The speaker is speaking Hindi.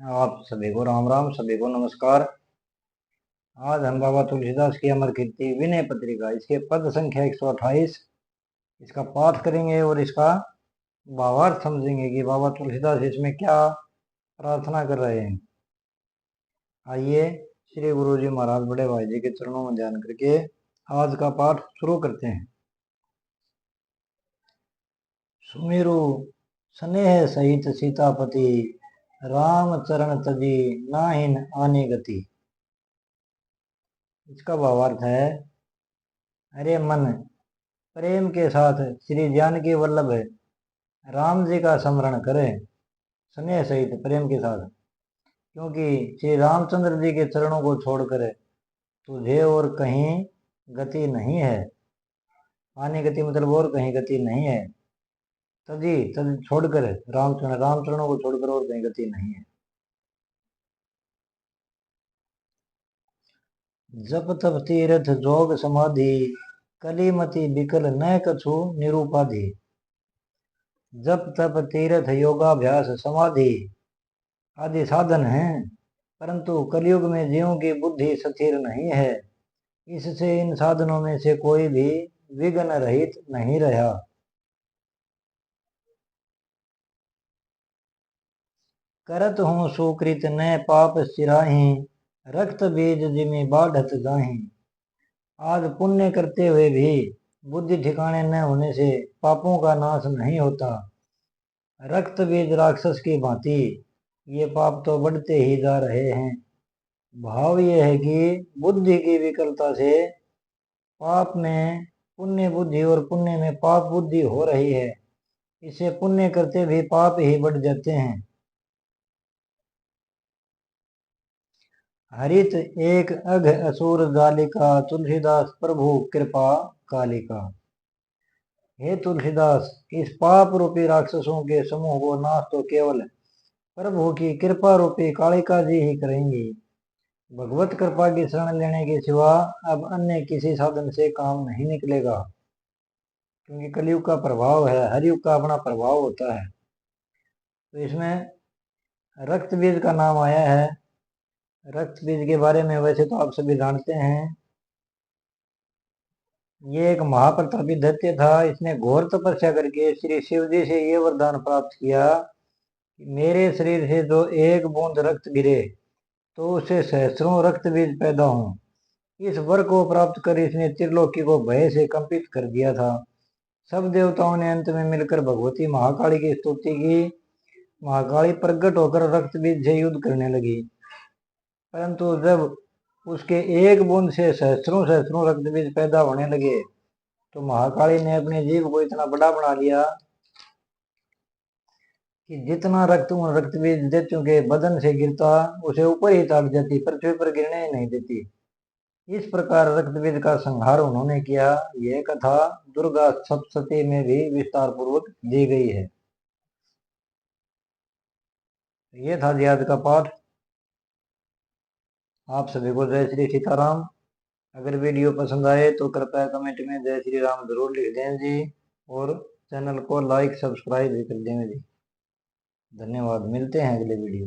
आप सभी को राम राम, सभी को नमस्कार। आज हम बाबा तुलसीदास की अमर कीर्ति विनय पत्रिका इसके पद संख्या 128 इसका पाठ करेंगे और इसका भावार्थ समझेंगे कि बाबा तुलसीदास इसमें क्या प्रार्थना कर रहे हैं। आइए श्री गुरु जी महाराज बड़े भाई जी के चरणों में ध्यान करके आज का पाठ शुरू करते हैं। सुमिरु स्नेह सहित सीतापति, राम चरण तजी नाहिन आने गति। इसका भावार्थ है, अरे मन, प्रेम के साथ श्री जानकी वल्लभ राम जी का स्मरण करें, स्नेह सहित प्रेम के साथ, क्योंकि श्री रामचंद्र जी के चरणों को छोड़कर तुझे और कहीं गति नहीं है। आने गति मतलब और कहीं गति नहीं है। तजी तज छोड़कर, राम चरणों को छोड़कर और कहीं गति नहीं है। जप तप तीर्थ जोग समाधि, कलीमति विकल न कछु निरूपाधि। जप तप तीर्थ योगाभ्यास समाधि आदि साधन हैं, परंतु कलयुग में जीवों की बुद्धि स्थिर नहीं है, इससे इन साधनों में से कोई भी विघ्न रहित नहीं रहा। करत हूँ सुकृत न पाप सिराही, रक्त बीज जिमि बाढ़त जाही। आज पुण्य करते हुए भी बुद्धि ठिकाने न होने से पापों का नाश नहीं होता। रक्त बीज राक्षस की भांति ये पाप तो बढ़ते ही जा रहे हैं। भाव यह है कि बुद्धि की विकलता से पाप में पुण्य बुद्धि और पुण्य में पाप बुद्धि हो रही है। इसे पुण्य करते भी पाप ही बढ़ जाते हैं। हरित एक अघ असुर गालिका, तुलसीदास प्रभु कृपा कालिका। हे तुलसीदास, इस पाप रूपी राक्षसों के समूह को नाश तो केवल प्रभु की कृपा रूपी कालिका जी ही करेंगी। भगवत कृपा की शरण लेने के सिवा अब अन्य किसी साधन से काम नहीं निकलेगा, क्योंकि कलयुग का प्रभाव है, हरयुग का अपना प्रभाव होता है। तो इसमें रक्त बीज का नाम आया है। रक्त बीज के बारे में वैसे तो आप सभी जानते हैं। ये एक महाप्रतापी दैत्य था। इसने घोर तपस्या करके श्री शिव जी से ये वरदान प्राप्त किया कि मेरे शरीर से जो एक बूंद रक्त गिरे तो उससे सहस्रों रक्त बीज पैदा हों। इस वर को प्राप्त कर इसने त्रिलोकी को भय से कंपित कर दिया था। सब देवताओं ने अंत में मिलकर भगवती महाकाली की स्तुति की। महाकाली प्रकट होकर रक्त बीज से युद्ध करने लगी, परंतु जब उसके एक बूंद से सहस्रों सहस्रों रक्त बीज पैदा होने लगे तो महाकाली ने अपने जीव को इतना बड़ा बना लिया कि जितना रक्त उन रक्त बीज दैत्यों के बदन से गिरता उसे ऊपर ही ताक जाती, पृथ्वी पर गिरने ही नहीं देती। इस प्रकार रक्त बीज का संहार उन्होंने किया। यह कथा दुर्गा सप्तशती में भी विस्तार पूर्वक दी गई है। ये था जी आज का पाठ। आप सभी को जय श्री सीताराम। अगर वीडियो पसंद आए तो कृपया कमेंट में जय श्री राम जरूर लिख दें जी, और चैनल को लाइक सब्सक्राइब भी कर दें जी। धन्यवाद। मिलते हैं अगले वीडियो।